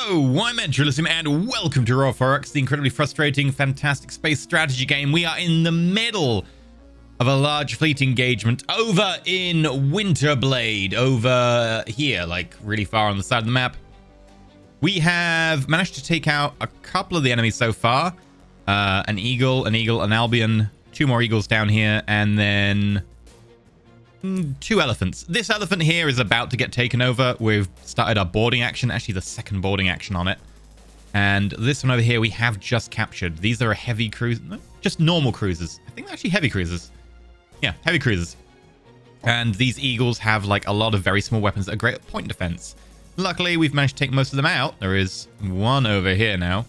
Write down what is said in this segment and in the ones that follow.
Hello, I'm EnterElysium and welcome to Aurora, the incredibly frustrating, fantastic space strategy game. We are in the middle of a large fleet engagement over in Winterblade, over here, like really far on the side of the map. We have managed to take out a couple of the enemies so far. An eagle, an Albion, two more eagles down here, and then two elephants. This elephant here is about to get taken over. We've started our boarding action, actually the second boarding action on it. And this one over here we have just captured. These are a heavy cruise, no, just normal cruisers. I think they're actually heavy cruisers. Yeah, heavy cruisers. And these eagles have like a lot of very small weapons that are great at point defense. Luckily, we've managed to take most of them out. There is one over here now.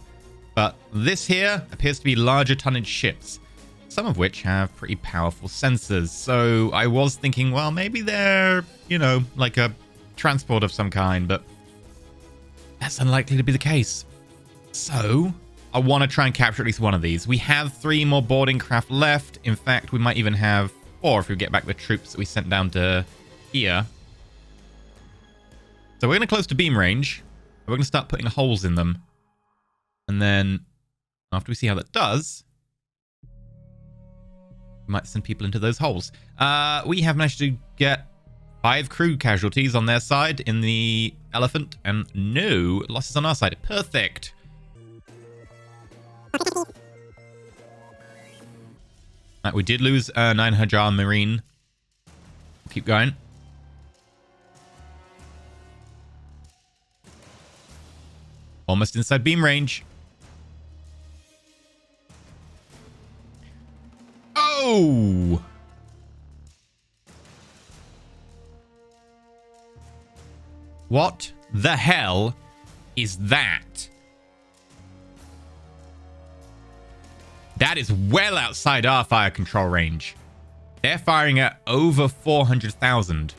But this here appears to be larger tonnage ships, some of which have pretty powerful sensors. So I was thinking, well, maybe they're, you know, like a transport of some kind, but that's unlikely to be the case. So I want to try and capture at least one of these. We have 3 more boarding craft left. In fact, we might even have 4 if we get back the troops that we sent down to here. So we're going to close to beam range. We're going to start putting holes in them. And then after we see how that does, we might send people into those holes. We have managed to get 5 crew casualties on their side in the elephant and no losses on our side. Perfect. Right, we did lose 9 Hajar Marine. Keep going. Almost inside beam range. Oh! What the hell is that? That is well outside our fire control range. They're firing at over 400,000.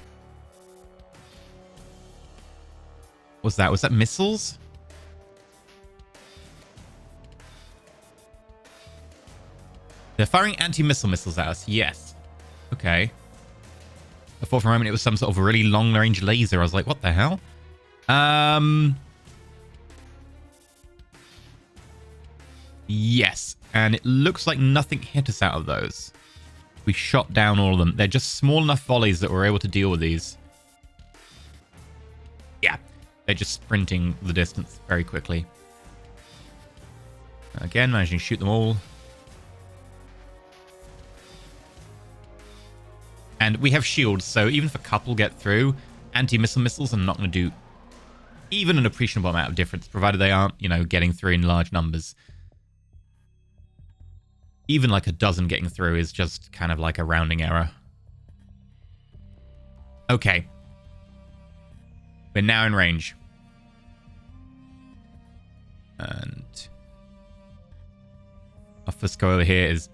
What's that? Was that missiles? They're firing anti-missile missiles at us. Yes. Okay. I thought for a moment it was some sort of really long-range laser. I was like, what the hell? Yes. And it looks like nothing hit us out of those. We shot down all of them. They're just small enough volleys that we're able to deal with these. Yeah. They're just sprinting the distance very quickly. Again, managing to shoot them all. And we have shields, so even if a couple get through, anti-missile missiles are not going to do even an appreciable amount of difference, provided they aren't, you know, getting through in large numbers. Even like a dozen getting through is just kind of like a rounding error. Okay. We're now in range. And our Fusco over here is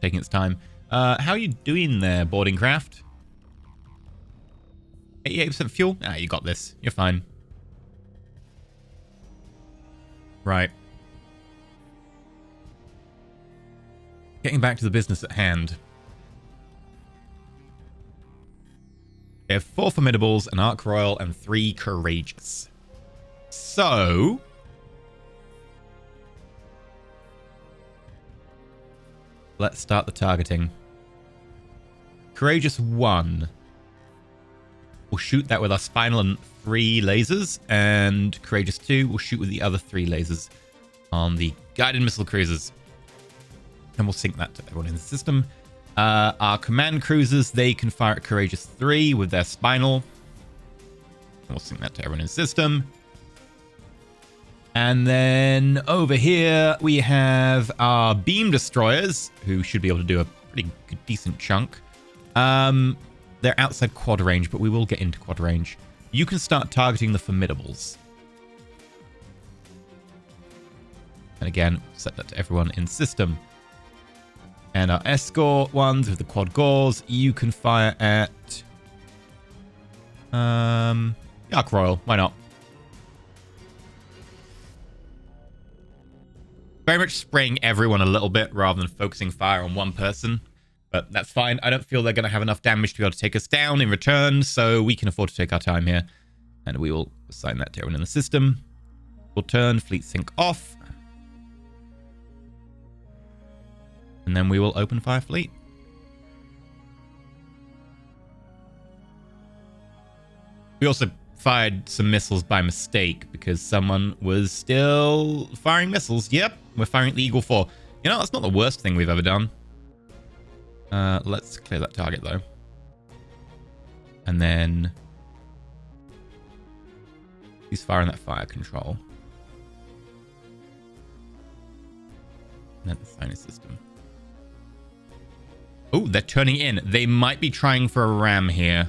taking its time. How are you doing there, boarding craft? 88% fuel? Ah, you got this. You're fine. Right. Getting back to the business at hand. We have 4 formidables, an arc royal, and 3 courageous. So let's start the targeting. Courageous 1. We'll shoot that with our spinal and 3 lasers. And Courageous 2 will shoot with the other 3 lasers on the guided missile cruisers. And we'll sync that to everyone in the system. Our command cruisers, they can fire at Courageous 3 with their spinal. And we'll sync that to everyone in the system. And then over here, we have our beam destroyers, who should be able to do a pretty good, decent chunk. They're outside quad range, but we will get into quad range. You can start targeting the formidables. And again, set that to everyone in system. And our escort ones with the quad gores, you can fire at the Arc Royal. Why not? Very much spraying everyone a little bit rather than focusing fire on one person. But that's fine. I don't feel they're going to have enough damage to be able to take us down in return, so we can afford to take our time here. And we will assign that to everyone in the system. We'll turn fleet sync off. And then we will open fire fleet. We also fired some missiles by mistake because someone was still firing missiles. Yep, we're firing at the Eagle 4. You know, that's not the worst thing we've ever done. Let's clear that target, though. And then he's firing that fire control. And then the sinus system. Oh, they're turning in. They might be trying for a ram here.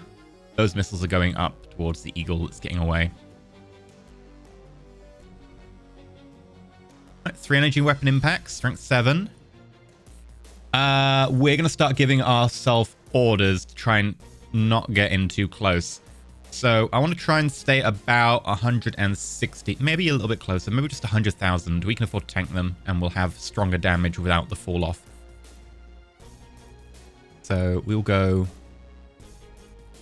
Those missiles are going up towards the Eagle that's getting away. Right, 3 energy weapon impacts, strength 7. We're going to start giving ourselves orders to try and not get in too close. So I want to try and stay about 160, maybe a little bit closer, maybe just 100,000. We can afford to tank them and we'll have stronger damage without the fall off. So we'll go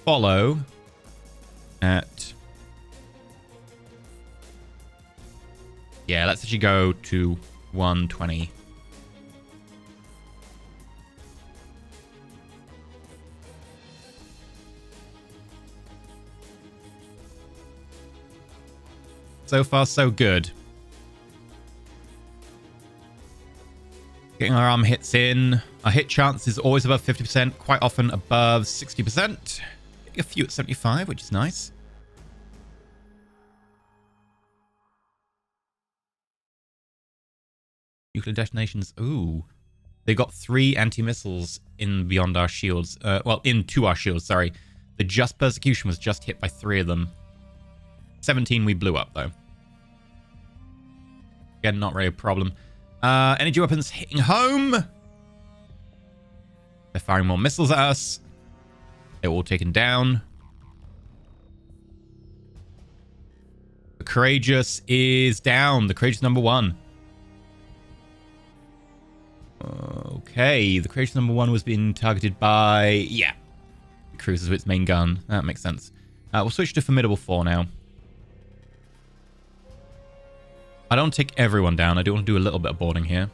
follow at, yeah, let's actually go to 120. So far, so good. Getting our arm hits in. Our hit chance is always above 50%, quite often above 60%. Getting a few at 75, which is nice. Nuclear detonations. Ooh. They got 3 anti-missiles in beyond our shields. Well, into our shields, sorry. The Just Persecution was just hit by 3 of them. 17 we blew up, though. Again, not really a problem. Energy weapons hitting home. They're firing more missiles at us. They're all taken down. The Courageous is down. The Courageous number 1. Okay, the Courageous number 1 was being targeted by... Yeah. The cruiser with its main gun. That makes sense. We'll switch to Formidable 4 now. I don't take everyone down. I do want to do a little bit of boarding here.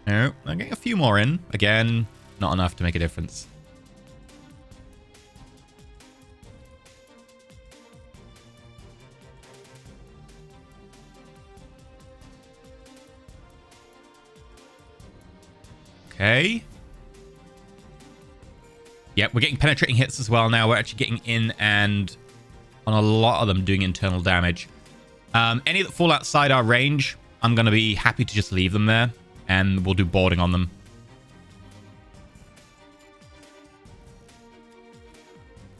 No, I'm getting a few more in. Again, not enough to make a difference. Okay. Yeah, we're getting penetrating hits as well now. We're actually getting in and on a lot of them doing internal damage. Any that fall outside our range, I'm going to be happy to just leave them there. And we'll do boarding on them.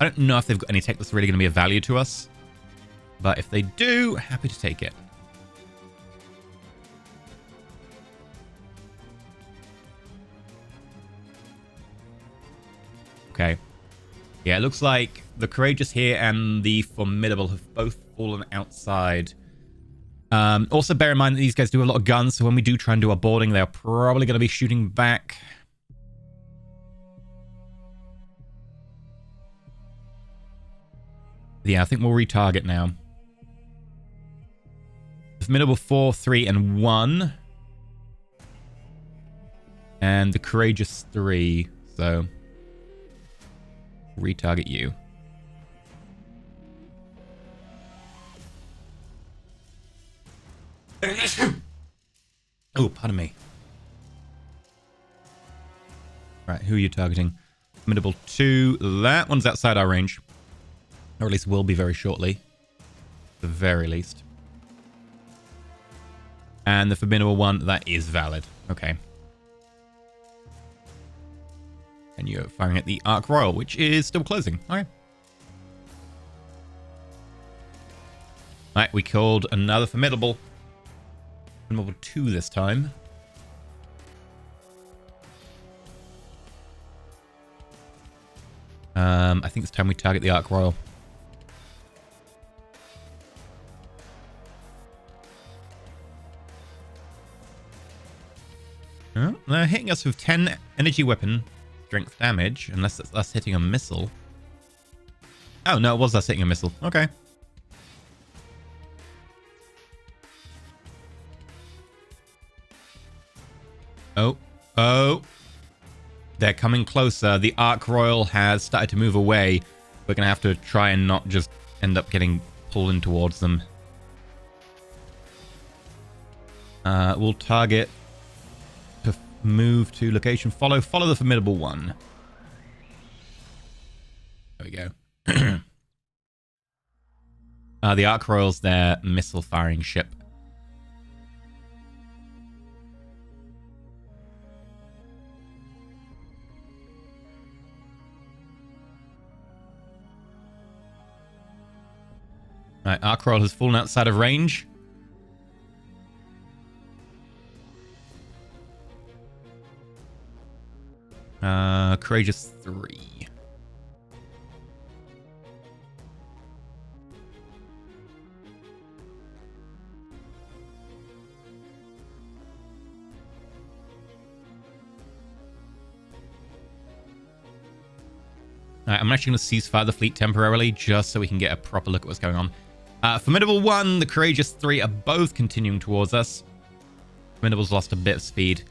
I don't know if they've got any tech that's really going to be of value to us. But if they do, happy to take it. Okay. Yeah, it looks like the Courageous here and the Formidable have both fallen outside. Also, bear in mind that these guys do a lot of guns, so when we do try and do our boarding, they're probably going to be shooting back. Yeah, I think we'll retarget now. Formidable 4, 3, and 1. And the Courageous 3, so... retarget you. Oh, pardon me. Right, who are you targeting? Formidable 2. That one's outside our range. Or at least will be very shortly. At the very least. And the Formidable 1, that is valid. Okay. And you're firing at the Ark Royal, which is still closing. Okay. Right, we killed another Formidable. Formidable 2 this time. I think it's time we target the Ark Royal. Oh, they're hitting us with 10 energy weapon strength damage, unless it's us hitting a missile. Oh, no, it was us hitting a missile. Okay. Oh. Oh. They're coming closer. The Ark Royal has started to move away. We're going to have to try and not just end up getting pulled in towards them. We'll target to move to location. Follow the formidable one. There we go. The Ark Royal's their missile firing ship. Alright, Ark Royal has fallen outside of range. Courageous 3. Alright, I'm actually going to ceasefire the fleet temporarily, just so we can get a proper look at what's going on. Formidable 1, the Courageous 3 are both continuing towards us. Formidable's lost a bit of speed.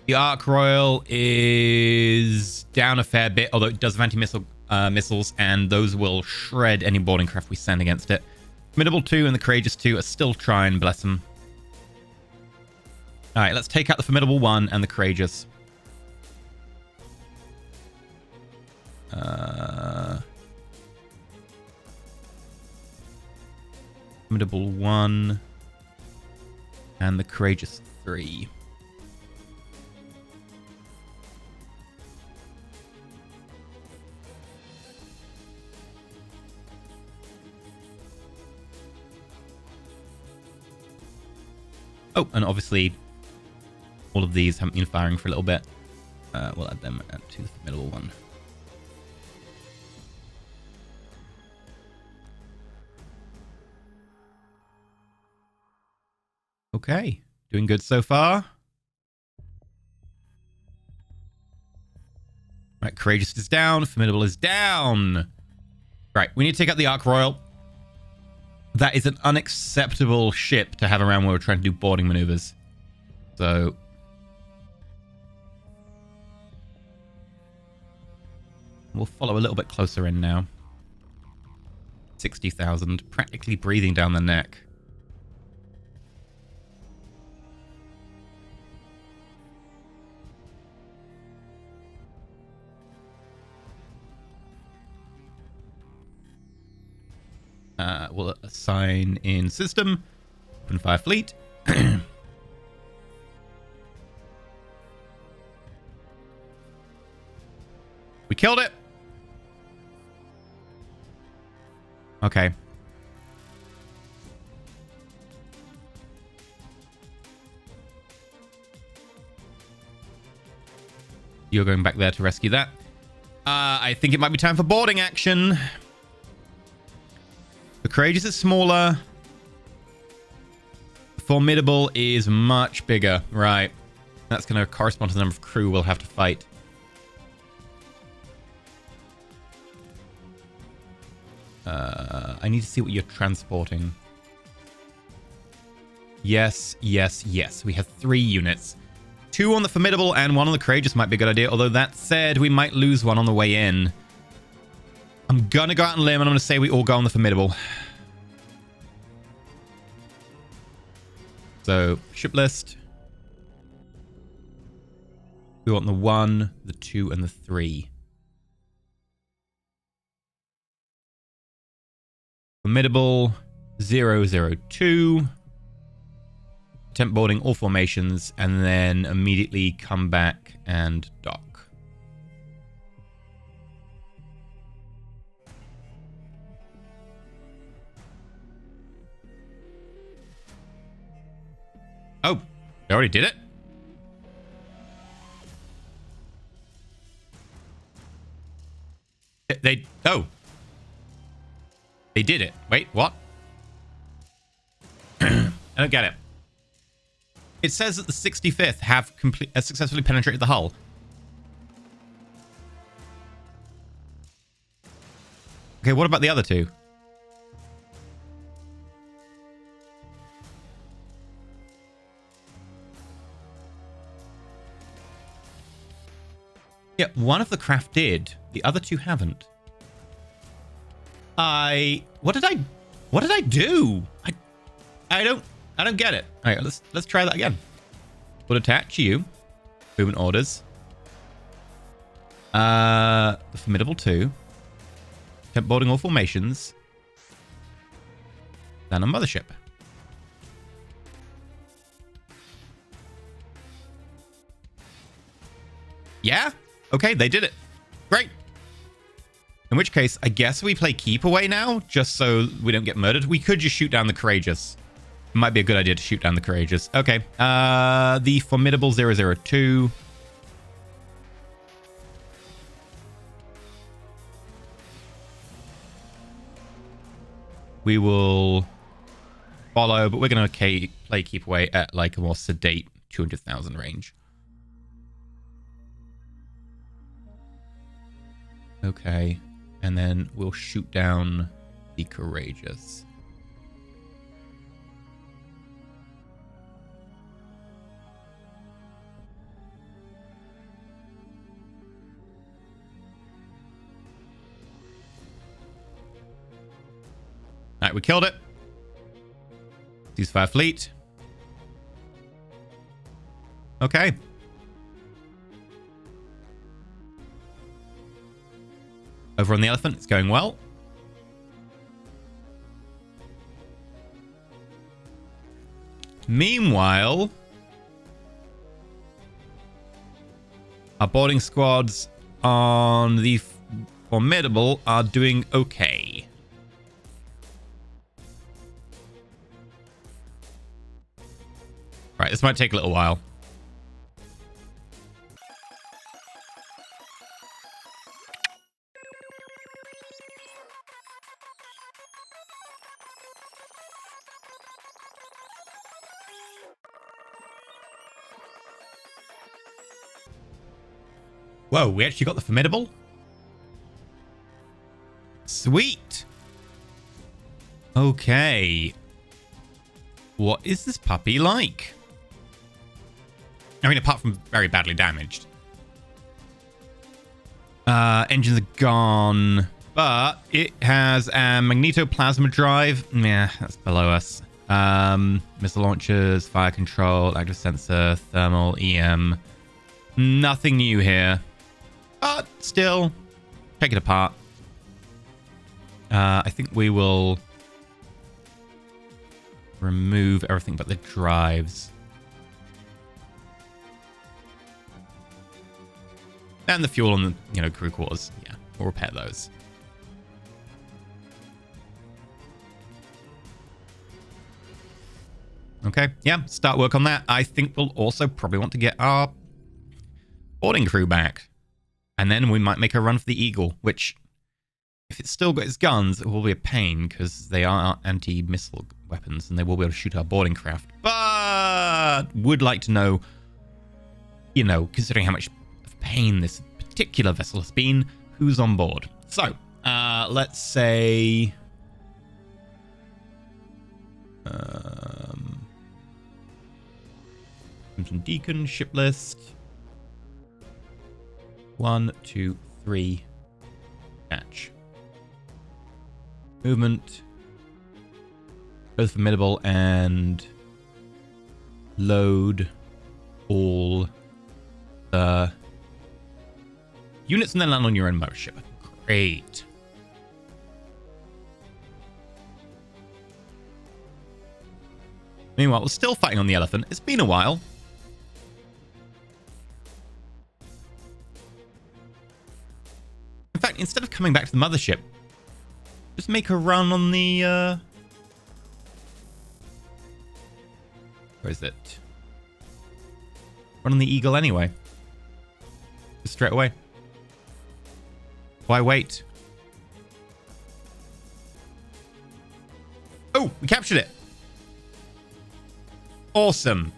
The Ark Royal is down a fair bit, although it does have anti-missile missiles, and those will shred any boarding craft we send against it. Formidable 2 and the Courageous 2 are still trying, bless them. Alright, let's take out the Formidable 1 and the Courageous. Formidable 1 and the Courageous 3. Oh, and obviously all of these haven't been firing for a little bit. We'll add them to the formidable one. Okay, doing good so far. Right, Courageous is down, Formidable is down. Right, we need to take out the Ark Royal. That is an unacceptable ship to have around when we're trying to do boarding maneuvers. So we'll follow a little bit closer in now. 60,000, practically breathing down the neck. We'll assign in system. Open fire fleet. We killed it. Okay. You're going back there to rescue that. I think it might be time for boarding action. The Courageous is smaller. Formidable is much bigger. Right. That's going to correspond to the number of crew we'll have to fight. I need to see what you're transporting. Yes, yes, yes. We have 3 units. 2 on the Formidable and 1 on the Courageous might be a good idea. Although that said, we might lose 1 on the way in. I'm going to go out on a limb and I'm going to say we all go on the Formidable. So, ship list. We want the 1, the 2, and the 3. Formidable 002. Attempt boarding all formations and then immediately come back and dock. Oh, they already did it? Oh. They did it. Wait, what? I don't get it. It says that the 65th have successfully penetrated the hull. Okay, what about the other two? Yeah, one of the craft did. The other two haven't. What did I do? I don't get it. All right, let's try that again. We'll attach you. Movement orders. The Formidable 2. Temp boarding all formations. Then a mothership. Yeah? Okay, they did it. Great. In which case, I guess we play keep away now, just so we don't get murdered. We could just shoot down the courageous. It might be a good idea to shoot down the courageous. Okay. The Formidable 002. We will follow, but we're going to play keep away at like a more sedate 200,000 range. Okay. And then we'll shoot down the courageous. All right, we killed it. Ceasefire fleet. Okay. Over on the elephant, it's going well. Meanwhile, our boarding squads on the Formidable are doing okay. Right, this might take a little while. Whoa, we actually got the Formidable? Sweet! Okay. What is this puppy like? I mean, apart from very badly damaged. Engines are gone. But it has a magnetoplasma drive. Yeah, that's below us. Missile launchers, fire control, active sensor, thermal, EM. Nothing new here. But still, take it apart. I think we will remove everything but the drives. And the fuel and the, crew quarters. Yeah, we'll repair those. Okay, yeah, start work on that. I think we'll also probably want to get our boarding crew back. And then we might make a run for the Eagle, which, if it's still got its guns, it will be a pain because they are anti-missile weapons and they will be able to shoot our boarding craft. But would like to know, considering how much of pain this particular vessel has been, who's on board. So, let's say... Crimson Deacon, ship list. 1, 2, 3. Catch. Movement. Both Formidable and load all the units and then land on your own mothership. Great. Meanwhile, we're still fighting on the elephant. It's been a while. In fact, instead of coming back to the mothership, just make a run on the... Where is it? Run on the Eagle anyway. Just straight away. Why wait? Oh, we captured it. Awesome.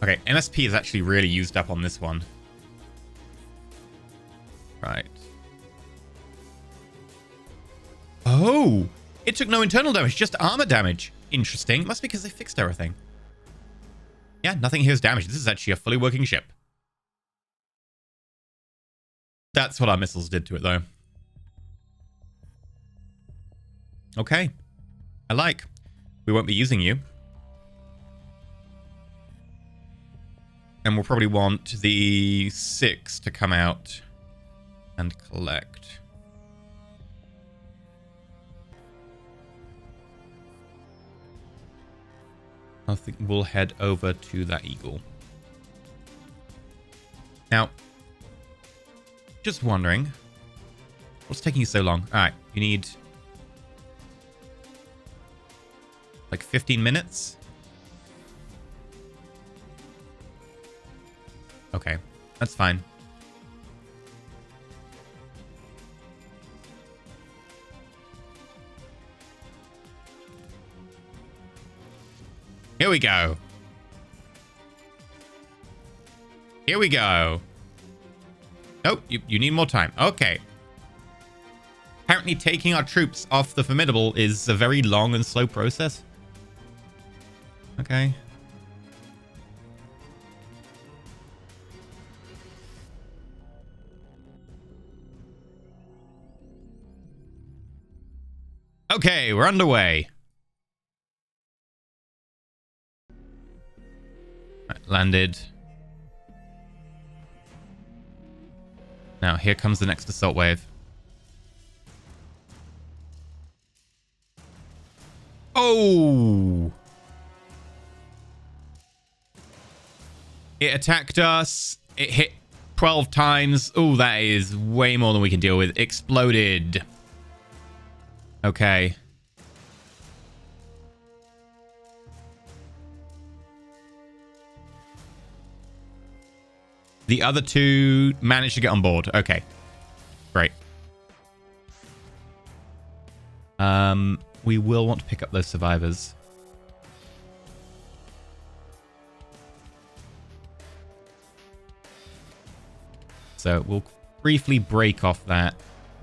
Okay, MSP is actually really used up on this one. Right. Oh, it took no internal damage, just armor damage. Interesting. Must be because they fixed everything. Yeah, nothing here is damaged. This is actually a fully working ship. That's what our missiles did to it, though. Okay. I like. We won't be using you. And we'll probably want the 6 to come out and collect. I think we'll head over to that Eagle. Now, just wondering, what's taking you so long? All right, you need like 15 minutes. Okay, that's fine. Here we go. Here we go. Nope, you need more time. Okay. Apparently taking our troops off the Formidable is a very long and slow process. Okay. Okay, we're underway. Right, landed. Now, here comes the next assault wave. Oh! It attacked us. It hit 12 times. Oh, that is way more than we can deal with. Exploded. Okay. The other two managed to get on board. Okay. Great. We will want to pick up those survivors. So we'll briefly break off that.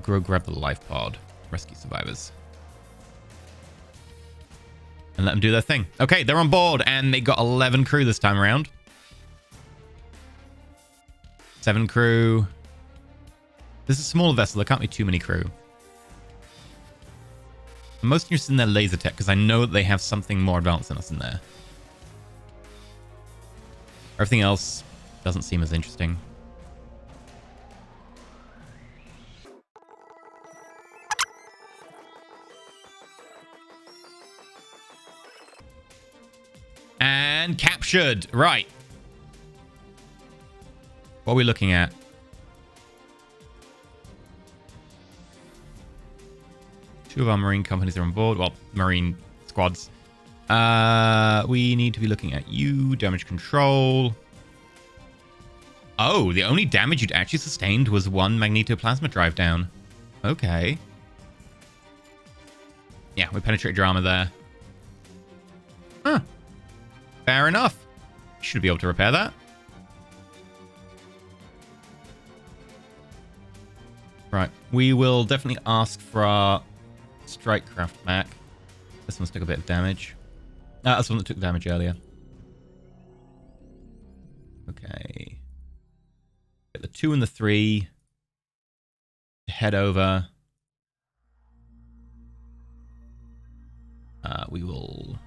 Go grab the life pod. Rescue survivors. And let them do their thing. Okay, they're on board. And they got 11 crew this time around. 7 crew. This is a small vessel. There can't be too many crew. I'm most interested in their laser tech because I know that they have something more advanced than us in there. Everything else doesn't seem as interesting. And captured. Right. What are we looking at? Two of our marine companies are on board. Well, marine squads. We need to be looking at you. Damage control. Oh, the only damage you'd actually sustained was 1 magnetoplasma drive down. Okay. Yeah, we penetrated your armor there. Huh. Fair enough. Should be able to repair that. Right. We will definitely ask for our strike craft back. This one's took a bit of damage. That's the one that took damage earlier. Okay. Get the 2 and the 3. Head over. We will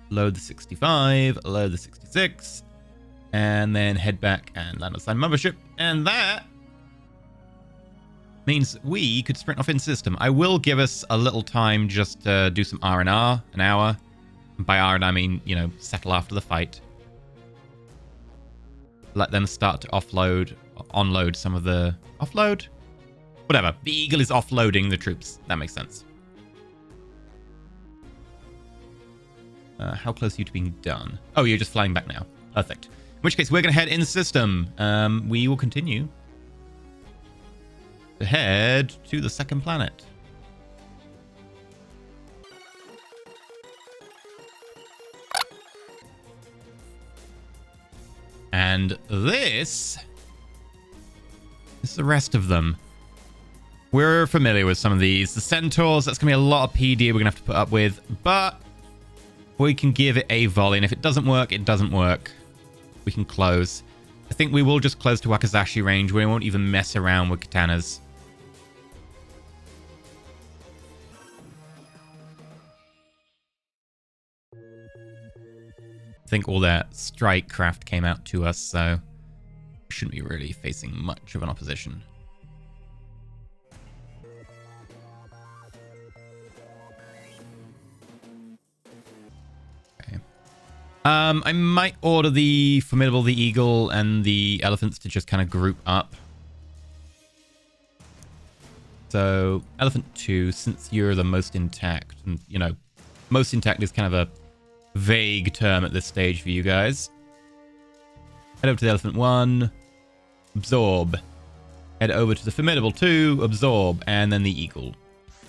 load the 65, load the 66, and then head back and land outside mothership. And that means we could sprint off in system. I will give us a little time just to do some R&R, an hour. By R&R, I mean, you know, settle after the fight. Let them start to onload some of the... Offload? Whatever. The Eagle is offloading the troops. That makes sense. How close are you to being done? Oh, you're just flying back now. Perfect. In which case, we're going to head in system. We will continue to head to the second planet. And this is the rest of them. We're familiar with some of these. The Centaurs, that's going to be a lot of PD we're going to have to put up with, but we can give it a volley, and if it doesn't work, it doesn't work. We can close. I think we will just close to Wakizashi range. We won't even mess around with katanas. I think all their strike craft came out to us, so we shouldn't be really facing much of an opposition. I might order the Formidable, the Eagle, and the Elephants to just kind of group up. So, Elephant 2, since you're the most intact, and, you know, most intact is kind of a vague term at this stage for you guys. Head over to the Elephant 1, absorb. Head over to the Formidable 2, absorb, and then the Eagle,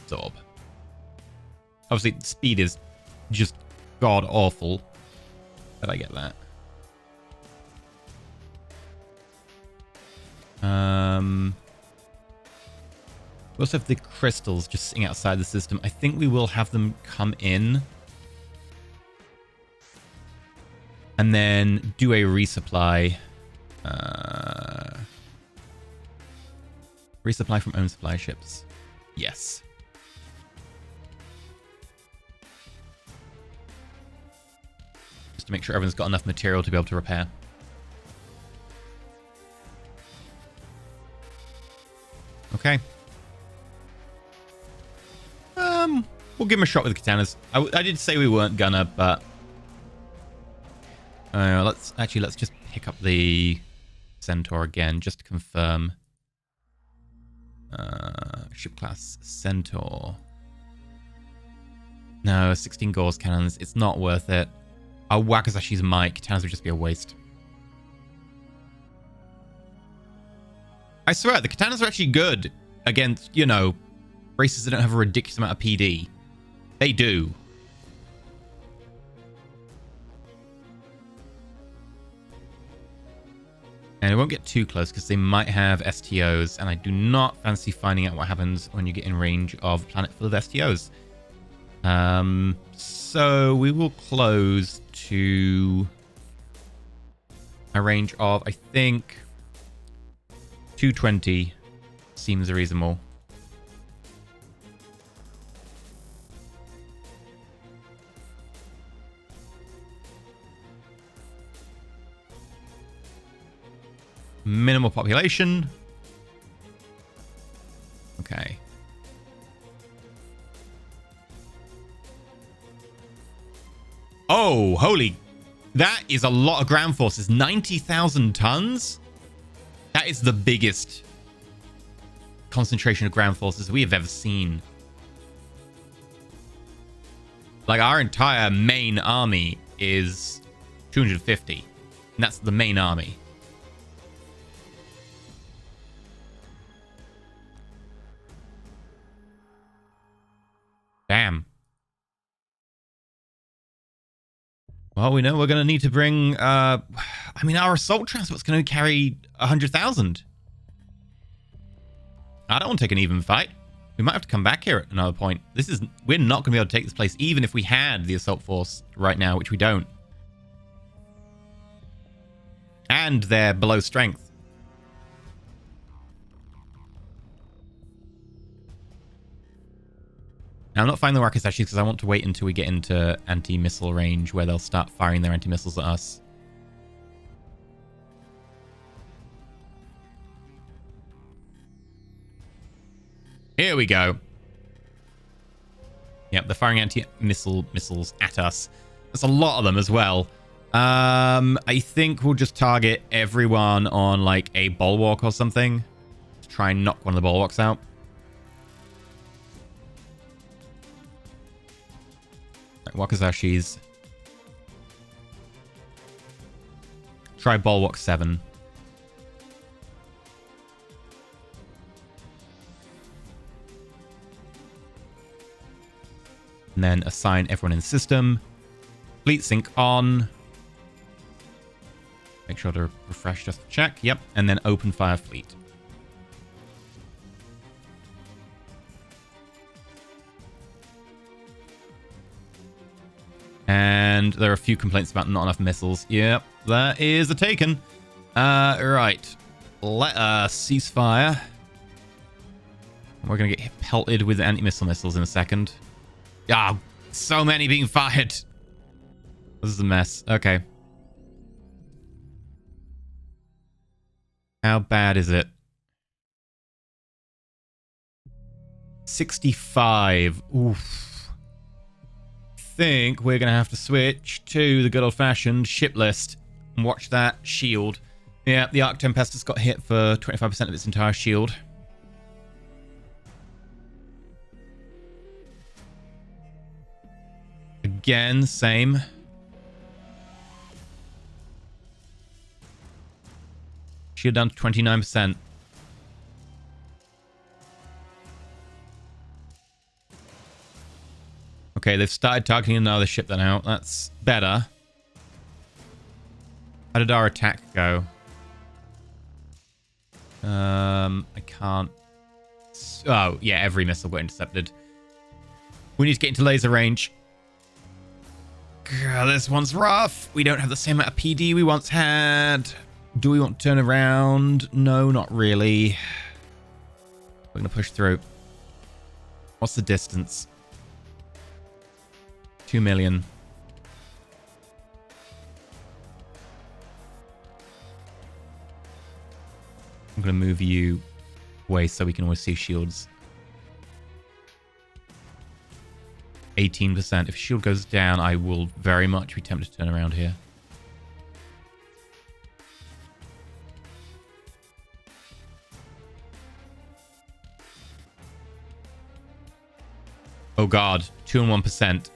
absorb. Obviously, speed is just god-awful. But I get that. We also have the crystals just sitting outside the system. I think we will have them come in. And then do a resupply. Resupply from own supply ships. Yes. To make sure everyone's got enough material to be able to repair. Okay. We'll give him a shot with the katanas. I did say we weren't gonna, but let's just pick up the Centaur again just to confirm. Ship class Centaur. No, 16 Gauss cannons. It's not worth it. Our Wakizashi's might. Katanas would just be a waste. I swear, the katanas are actually good against, you know, races that don't have a ridiculous amount of PD. They do. And it won't get too close because they might have STOs, and I do not fancy finding out what happens when you get in range of a planet full of STOs. So we will close to a range of, I think, 220 seems reasonable. Minimal population. Okay. Oh, holy. That is a lot of ground forces. 90,000 tons? That is the biggest concentration of ground forces we have ever seen. Like, our entire main army is 250. And that's the main army. Damn. Well, we know we're going to need to bring... I mean, our assault transport's going to carry 100,000. I don't want to take an even fight. We might have to come back here at another point. We're not going to be able to take this place, even if we had the assault force right now, which we don't. And they're below strength. Now, I'm not firing the Wakizashis because I want to wait until we get into anti-missile range where they'll start firing their anti-missiles at us. Here we go. Yep, they're firing anti-missiles at us. There's a lot of them as well. I think we'll just target everyone on like a bulwark or something. Try and knock one of the bulwarks out. Wakizashis. Try bulwark 7. And then assign everyone in the system. Fleet sync on. Make sure to refresh just to check. Yep. And then open fire fleet. And there are a few complaints about not enough missiles. Yep, that is a taken. Right. Let us cease fire. We're going to get pelted with anti-missile missiles in a second. Ah, so many being fired. This is a mess. Okay. How bad is it? 65. Oof. Think we're going to have to switch to the good old-fashioned ship list and watch that shield. Yeah, the Arc Tempestus got hit for 25% of its entire shield. Again, same. Shield down to 29%. Okay, they've started targeting another ship then out. That's better. How did our attack go? I can't... Oh, yeah, every missile got intercepted. We need to get into laser range. God, this one's rough. We don't have the same amount of PD we once had. Do we want to turn around? No, not really. We're going to push through. What's the distance? 2 million. I'm going to move you away so we can always see shields. 18%. If shield goes down, I will very much be tempted to turn around here. Oh god, 2 and 1%.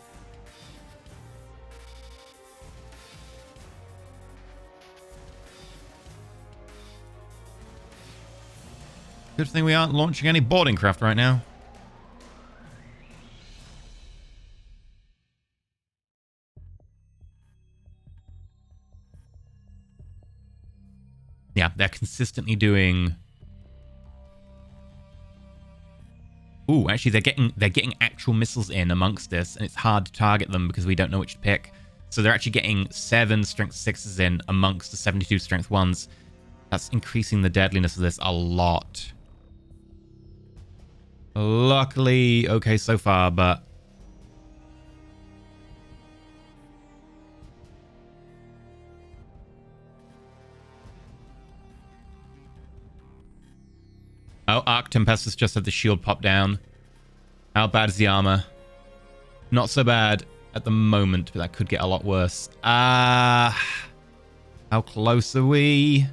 Good thing we aren't launching any boarding craft right now. Yeah, they're consistently doing... Ooh, actually they're getting actual missiles in amongst this, and it's hard to target them because we don't know which to pick. So they're actually getting 7 strength 6s in amongst the 72 strength 1s. That's increasing the deadliness of this a lot. Luckily, okay so far, but... Oh, Arc Tempestus just had the shield pop down. How bad is the armor? Not so bad at the moment, but that could get a lot worse. How close are we?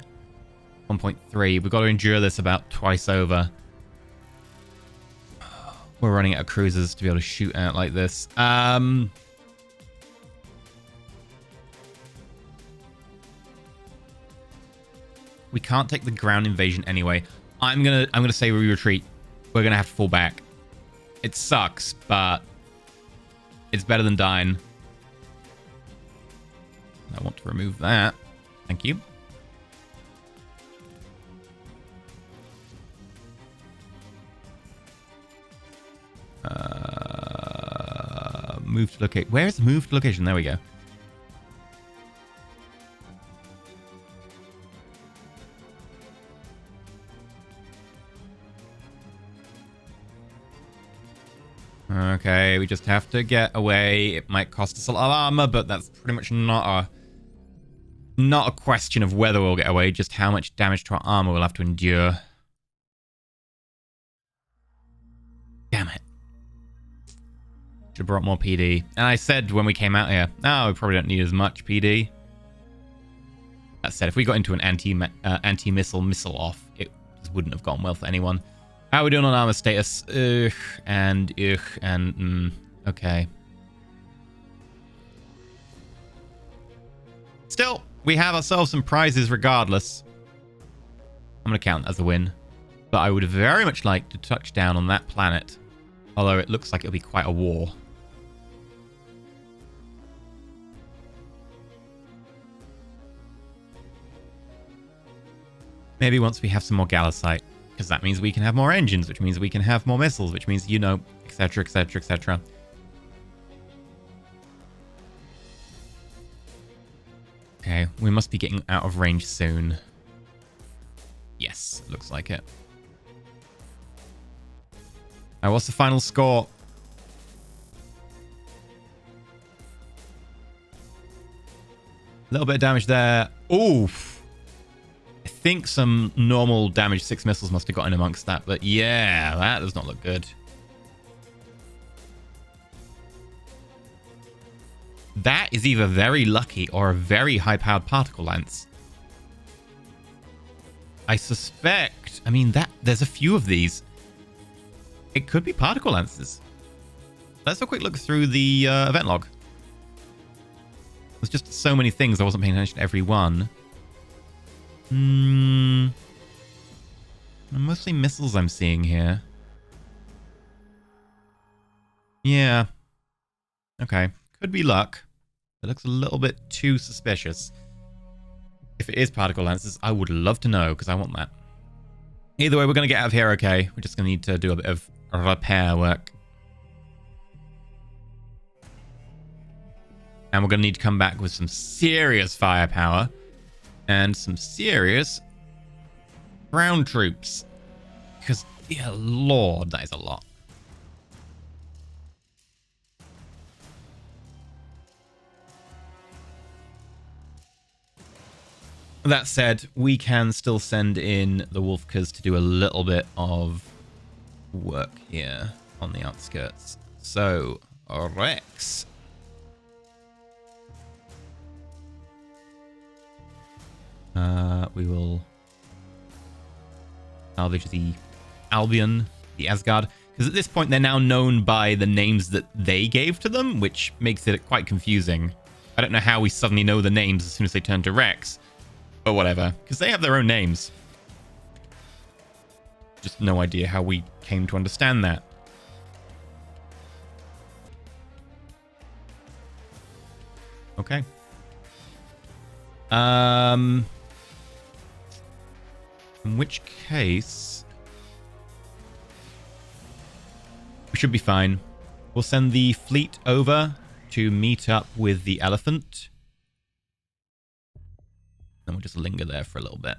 1.3. We've got to endure this about twice over. We're running out of cruisers to be able to shoot out like this. We can't take the ground invasion anyway. I'm gonna say we retreat. We're gonna have to fall back. It sucks, but it's better than dying. I want to remove that. Thank you. Move to locate. Where's move to location? There we go. Okay, we just have to get away. It might cost us a lot of armor, but that's pretty much not a question of whether we'll get away, just how much damage to our armor we'll have to endure. Damn it. Should have brought more PD. And I said when we came out here, oh, we probably don't need as much PD. That said, if we got into an anti-missile missile off, it just wouldn't have gone well for anyone. How are we doing on armor status? Okay. Still, we have ourselves some prizes regardless. I'm going to count as a win. But I would very much like to touch down on that planet. Although it looks like it'll be quite a war. Maybe once we have some more Galisite. Because that means we can have more engines, which means we can have more missiles, which means, you know, etc, etc, etc. We must be getting out of range soon. Yes, looks like it. What's the final score? A little bit of damage there. Oof. I think some normal damage 6 missiles must have gotten amongst that. But yeah, that does not look good. That is either very lucky or a very high-powered particle lance. I suspect... I mean, there's a few of these. It could be particle lances. Let's have a quick look through the event log. There's just so many things. I wasn't paying attention to every one. Mostly missiles I'm seeing here. Yeah. Okay. Could be luck. It looks a little bit too suspicious. If it is particle lances, I would love to know, because I want that. Either way, we're going to get out of here, okay? We're just going to need to do a bit of repair work. And we're going to need to come back with some serious firepower. And some serious ground troops. Because, dear lord, that is a lot. That said, we can still send in the Wolfkers to do a little bit of work here on the outskirts. So, Rex. We will salvage the Albion, the Asgard, because at this point they're now known by the names that they gave to them, which makes it quite confusing. I don't know how we suddenly know the names as soon as they turn to Rex. Or whatever, because they have their own names. Just no idea how we came to understand that. Okay. In which case... we should be fine. We'll send the fleet over to meet up with the elephant. Then we'll just linger there for a little bit.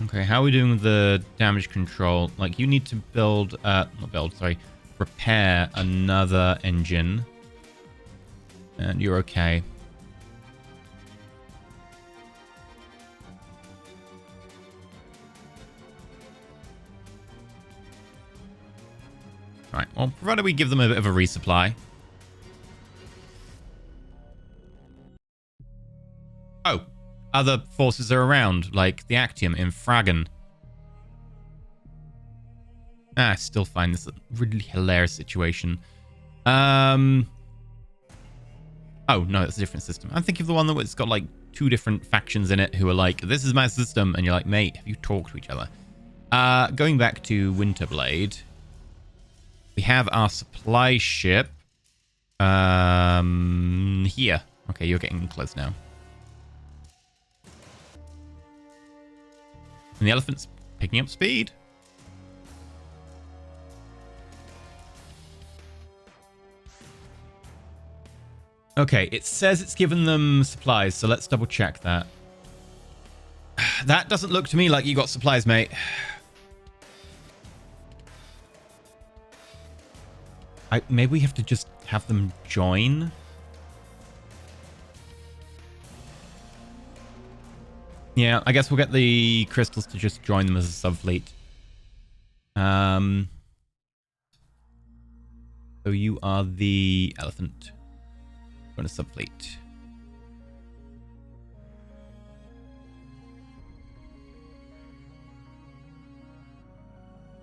Okay, how are we doing with the damage control? Like, you need to build, repair another engine. And you're okay. Right, well, provided we give them a bit of a resupply. Oh, other forces are around, like the Actium in Fragan. I still find this a really hilarious situation. Oh, no, that's a different system. I'm thinking of the one that's got, like, 2 different factions in it who are like, this is my system, and you're like, mate, have you talked to each other? Going back to Winterblade... we have our supply ship here. Okay, you're getting close now. And the elephant's picking up speed. Okay, it says it's given them supplies, so let's double check that. That doesn't look to me like you got supplies, mate. Maybe we have to just have them join. Yeah, I guess we'll get the crystals to just join them as a subfleet. So you are the elephant. Join a subfleet.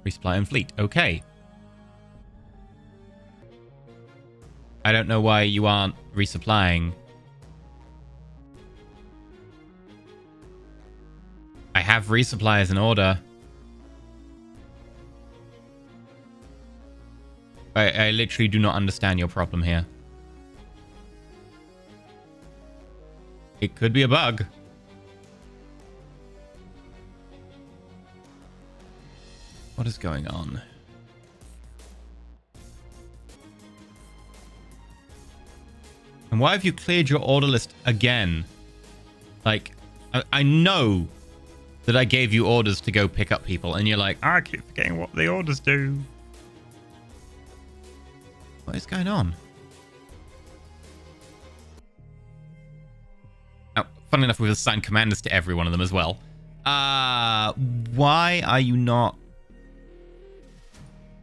Resupply and fleet. Okay. I don't know why you aren't resupplying. I have resupplies in order. I literally do not understand your problem here. It could be a bug. What is going on? And why have you cleared your order list again? Like, I know that I gave you orders to go pick up people, and you're like, I keep forgetting what the orders do. What is going on? Oh, funnily enough, we've assigned commanders to every one of them as well. Why are you not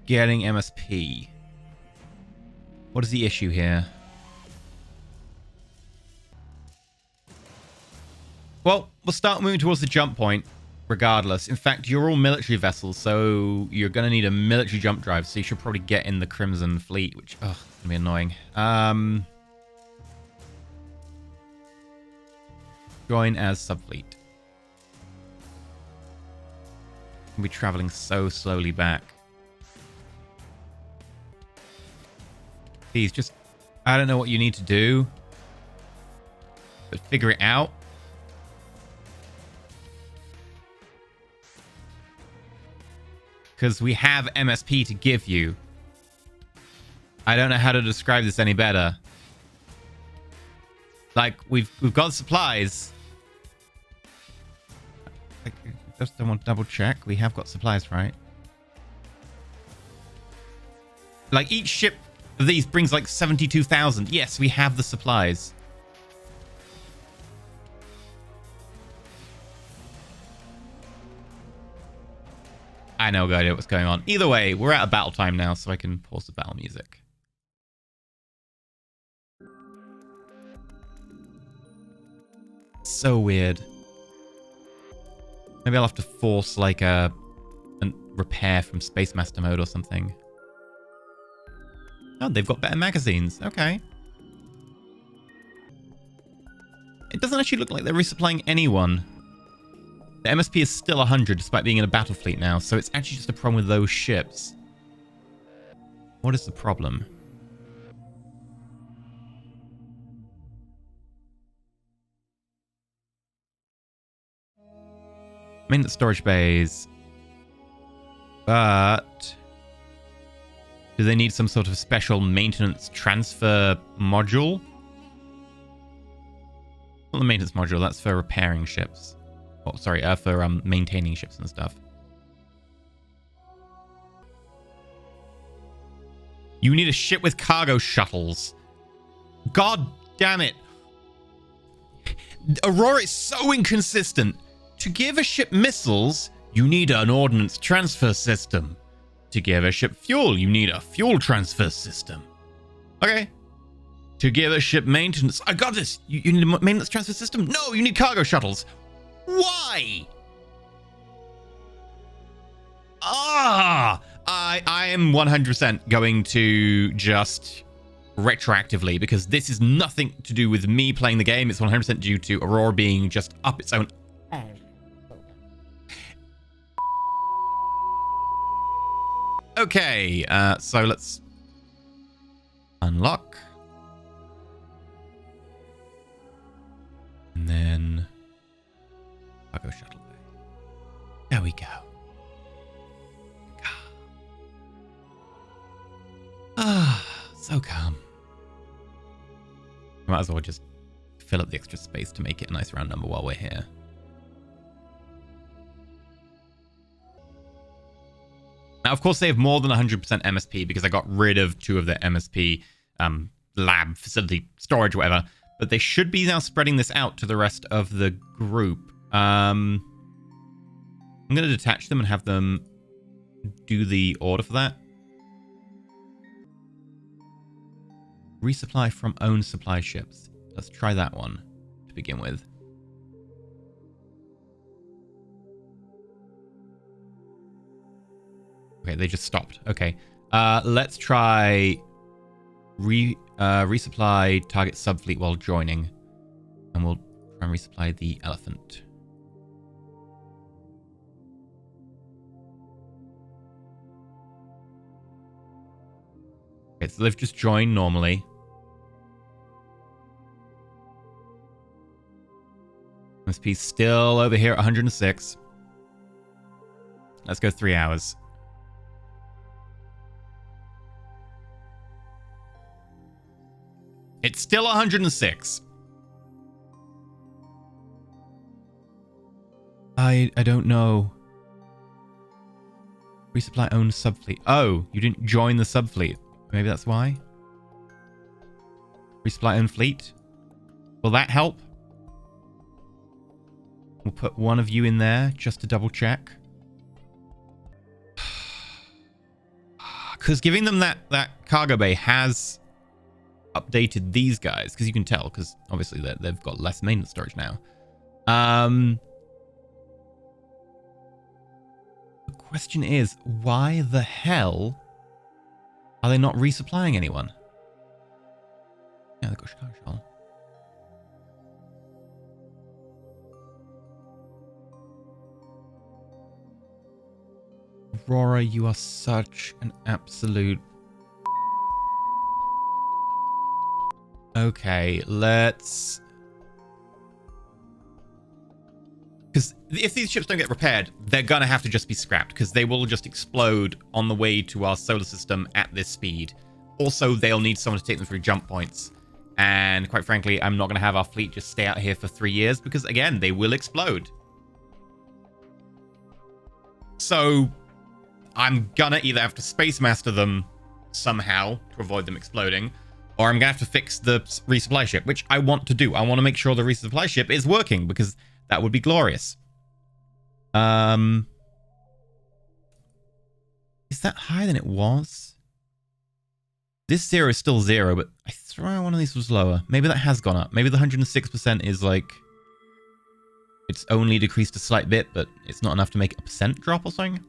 getting MSP? What is the issue here? Well, we'll start moving towards the jump point, regardless. In fact, you're all military vessels, so you're going to need a military jump drive, so you should probably get in the Crimson Fleet, which, oh, it's going to be annoying. Join as subfleet. We'll be traveling so slowly back. Please, just, I don't know what you need to do, but figure it out. Because we have MSP to give you. I don't know how to describe this any better. Like, we've got supplies. I just don't want to double check. We have got supplies, right? Like, each ship of these brings like 72,000. Yes, we have the supplies. I know, no idea what's going on. Either way, we're out of battle time now, so I can pause the battle music. So weird. Maybe I'll have to force like a repair from Space Master mode or something. Oh, they've got better magazines. Okay. It doesn't actually look like they're resupplying anyone. The MSP is still 100 despite being in a battle fleet now, so it's actually just a problem with those ships. What is the problem? Maintenance storage bays. But do they need some sort of special maintenance transfer module? Not the maintenance module, that's for repairing ships. Oh, sorry, for maintaining ships and stuff. You need a ship with cargo shuttles. God damn it. Aurora is so inconsistent. To give a ship missiles, you need an ordnance transfer system. To give a ship fuel, you need a fuel transfer system. Okay. To give a ship maintenance, I got this. You need a maintenance transfer system? No, you need cargo shuttles. Why? I am 100% going to just retroactively, because this is nothing to do with me playing the game. It's 100% due to Aurora being just up its own. Okay, so let's unlock. And then cargo shuttle bay. There we go. Ah, so calm. Might as well just fill up the extra space to make it a nice round number while we're here. Now, of course, they have more than 100% MSP because I got rid of 2 of their MSP lab, facility, storage, whatever. But they should be now spreading this out to the rest of the group. I'm going to detach them and have them do the order for that. Resupply from own supply ships. Let's try that one to begin with. Okay, they just stopped. Okay. Let's try resupply target subfleet while joining. And we'll try and resupply the elephant. Okay, so they've just joined normally. MSP's still over here at 106. Let's go 3 hours. It's still 106. I don't know. Resupply own subfleet. Oh, you didn't join the subfleet. Maybe that's why. Resupply own fleet. Will that help? We'll put one of you in there just to double check. Because giving them that cargo bay has updated these guys, because you can tell, because obviously they've got less maintenance storage now. The question is, why the hell are they not resupplying anyone? Yeah, they've got Chicago Shell. Aurora, you are such an absolute... Okay, let's... Because if these ships don't get repaired, they're going to have to just be scrapped, because they will just explode on the way to our solar system at this speed. Also, they'll need someone to take them through jump points. And quite frankly, I'm not going to have our fleet just stay out here for 3 years, because again, they will explode. So... I'm gonna either have to space master them somehow to avoid them exploding, or I'm gonna have to fix the resupply ship, which I want to do. I want to make sure the resupply ship is working, because that would be glorious. Is that higher than it was? This 0 is still 0, but I swear one of these was lower. Maybe that has gone up. Maybe the 106% is like... It's only decreased a slight bit, but it's not enough to make a percent drop or something?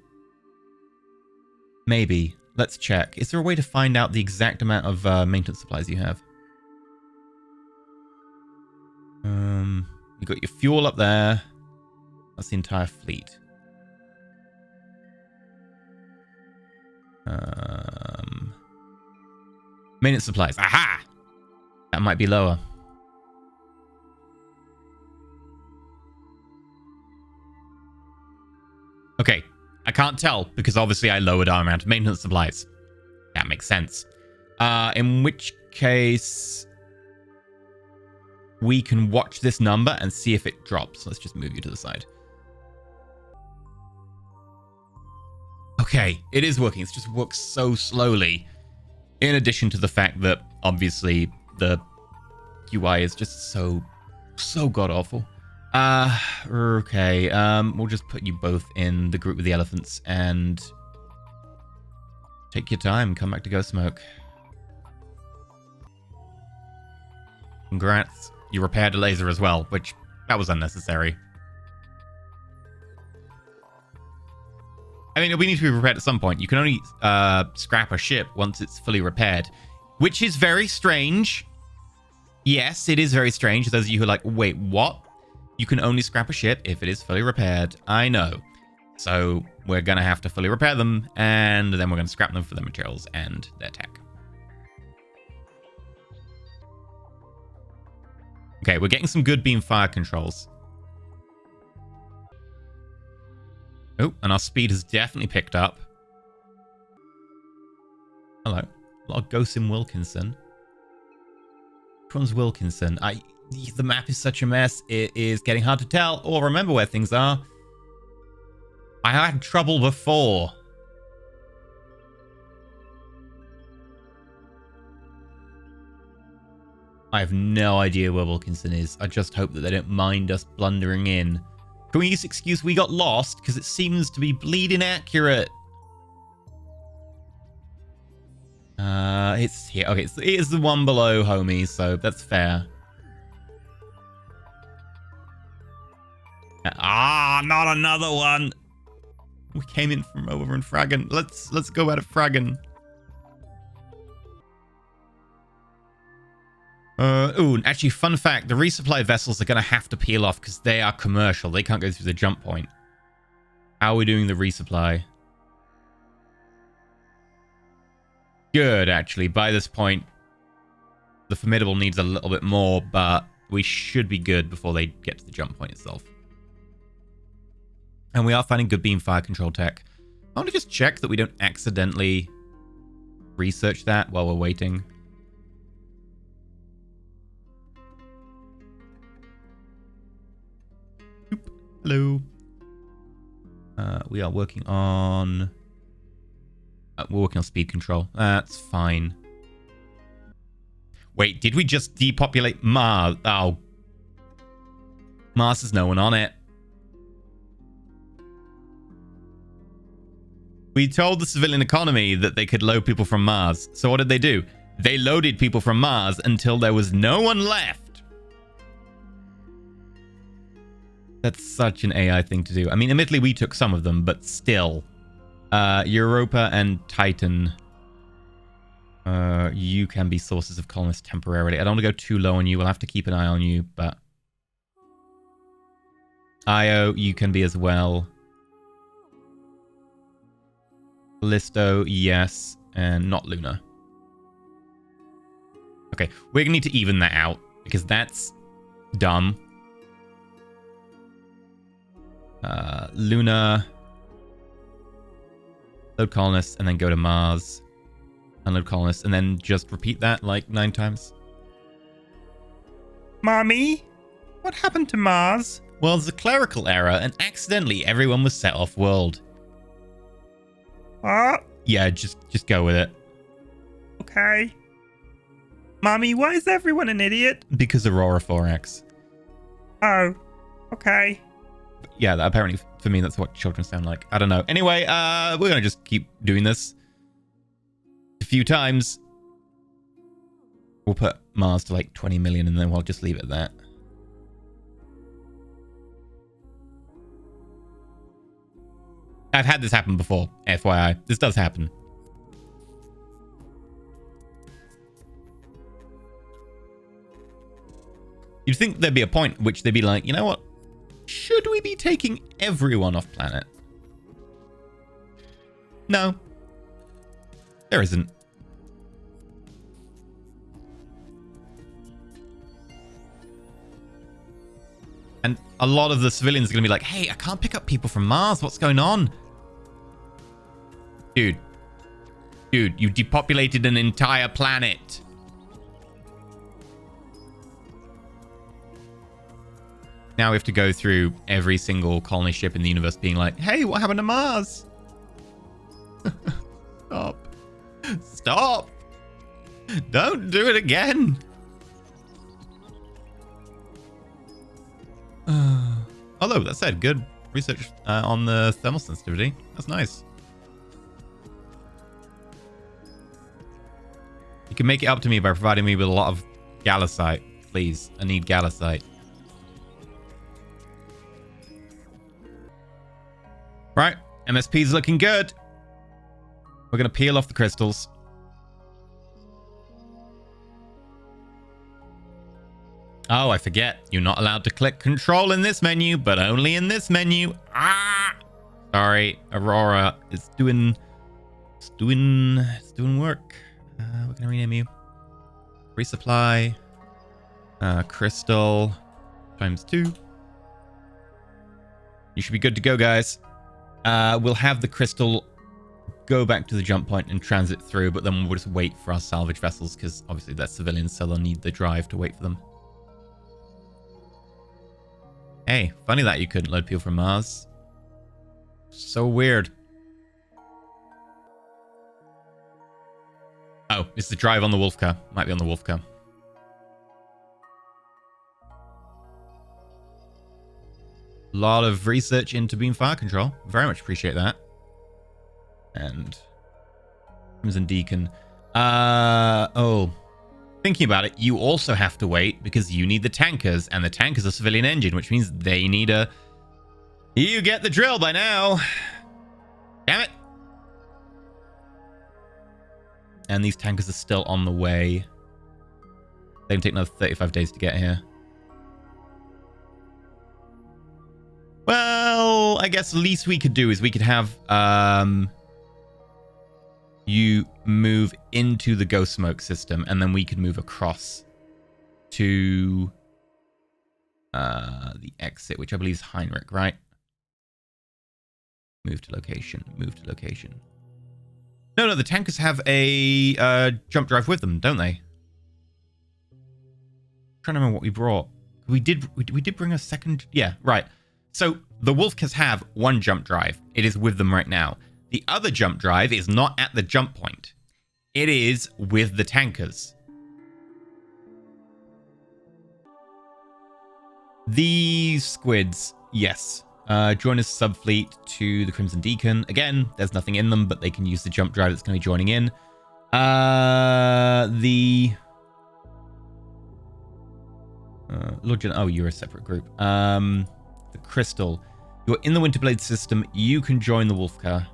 Maybe. Let's check. Is there a way to find out the exact amount of maintenance supplies you have? You got your fuel up there. That's the entire fleet. Maintenance supplies. Aha! That might be lower. Okay. I can't tell, because obviously I lowered our amount of maintenance supplies. That makes sense. In which case, we can watch this number and see if it drops. Let's just move you to the side. Okay, it is working. It's just works so slowly. In addition to the fact that, obviously, the UI is just so god-awful. Okay, we'll just put you both in the group with the elephants and take your time, come back to Go Smoke. Congrats, you repaired a laser as well, which, that was unnecessary. I mean, we need to be repaired at some point. You can only scrap a ship once it's fully repaired, which is very strange. Yes, it is very strange. Those of you who are like, wait, what? You can only scrap a ship if it is fully repaired. I know. So we're going to have to fully repair them, and then we're going to scrap them for their materials and their tech. Okay, we're getting some good beam fire controls. Oh, and our speed has definitely picked up. Hello. A lot of ghosts in Wilkinson. Which one's Wilkinson? The map is such a mess, it is getting hard to tell or remember where things are. I had trouble before. I have no idea where Wilkinson is. I just hope that they don't mind us blundering in. Can we use the excuse we got lost? Because it seems to be bleeding accurate. It's here. Okay, it is the one below, homies, so that's fair. Not another one. We came in from over in Fragan. Let's go out of Fragan. Ooh, actually, fun fact, the resupply vessels are going to have to peel off because they are commercial. They can't go through the jump point. How are we doing the resupply? Good, actually. By this point, the Formidable needs a little bit more, but we should be good before they get to the jump point itself. And we are finding good beam fire control tech. I want to just check that we don't accidentally research that while we're waiting. Hello. We are working on... we're working on speed control. That's fine. Wait, did we just depopulate Mars? Oh. Mars has no one on it. We told the civilian economy that they could load people from Mars. So what did they do? They loaded people from Mars until there was no one left. That's such an AI thing to do. I mean, admittedly, we took some of them, but still. Europa and Titan. You can be sources of colonists temporarily. I don't want to go too low on you. We'll have to keep an eye on you, but... Io, you can be as well. Callisto, yes. And not Luna. Okay, we're going to need to even that out, because that's dumb. Luna... Load colonists, and then go to Mars. Unload colonists, and then just repeat that like 9 times. Mommy? What happened to Mars? Well, there's a clerical error, and accidentally everyone was set off world. What? Yeah, just go with it. Okay. Mommy, why is everyone an idiot? Because Aurora 4X. Oh, okay. Yeah, apparently for me that's what children sound like. I don't know. Anyway, we're gonna just keep doing this a few times. We'll put Mars to like 20 million and then we'll just leave it at that. I've had this happen before, FYI. This does happen. You'd think there'd be a point at which they'd be like, you know what? Should we be taking everyone off planet? No. There isn't. And a lot of the civilians are going to be like, hey, I can't pick up people from Mars. What's going on? Dude, you depopulated an entire planet. Now we have to go through every single colony ship in the universe being like, hey, what happened to Mars? Stop. Stop. Don't do it again. Although, that said, good research on the thermal sensitivity. That's nice. You can make it up to me by providing me with a lot of gallicite. Please, I need gallicite. Right, MSP's looking good. We're going to peel off the crystals. Oh, I forget. You're not allowed to click control in this menu, but only in this menu. Ah! Sorry, Aurora is doing work. What can I rename you? Resupply. Crystal. ×2. You should be good to go, guys. We'll have the crystal go back to the jump point and transit through, but then we'll just wait for our salvage vessels, because obviously they're civilians, so they'll need the drive to wait for them. Hey, funny that you couldn't load people from Mars. So weird. Oh, it's the drive on the wolf car. Might be on the wolf car. A lot of research into beam fire control. Very much appreciate that. And Crimson Deacon. Oh. Thinking about it, you also have to wait because you need the tankers, and the tanker's a civilian engine, which means they need a... You get the drill by now. Damn it. And these tankers are still on the way. They can take another 35 days to get here. Well, I guess the least we could do is we could have you move into the ghost smoke system, and then we could move across to the exit, which I believe is Heinrich, right? Move to location. Move to location. No, the tankers have a jump drive with them, don't they? I'm trying to remember what we brought. We did bring a second... Yeah, right. So The Wolfcas have one jump drive. It is with them right now. The other jump drive is not at the jump point. It is with the tankers. These squids, yes. Join as subfleet to the Crimson Deacon. Again, there's nothing in them, but they can use the jump drive that's going to be joining in. Lord Gen, oh, you're a separate group. The Crystal. You're in the Winterblade system. You can join the Wolfcar.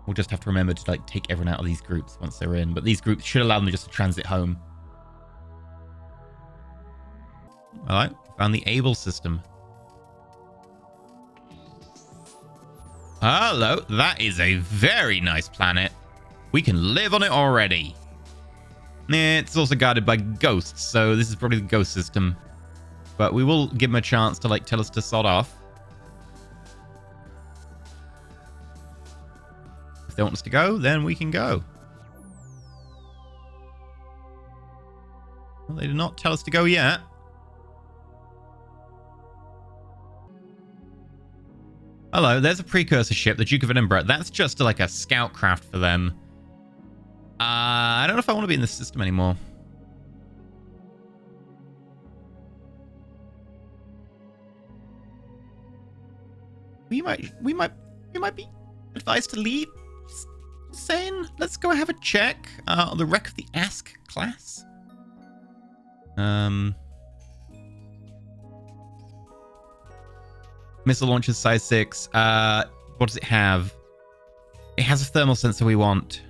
We'll just have to remember to like take everyone out of these groups once they're in. But these groups should allow them just to transit home. All right, found the Able system. Hello, that is a very nice planet. We can live on it already. It's also guarded by ghosts, so this is probably the ghost system. But we will give them a chance to like tell us to sod off. If they want us to go, then we can go. Well, they did not tell us to go yet. Hello, there's a precursor ship, the Duke of Edinburgh. That's just like a scout craft for them. I don't know if I want to be in the system anymore. We might be advised to leave. Saying, let's go have a check on the wreck of the Ask class. Missile launchers size 6. What does it have? It has a thermal sensor we want.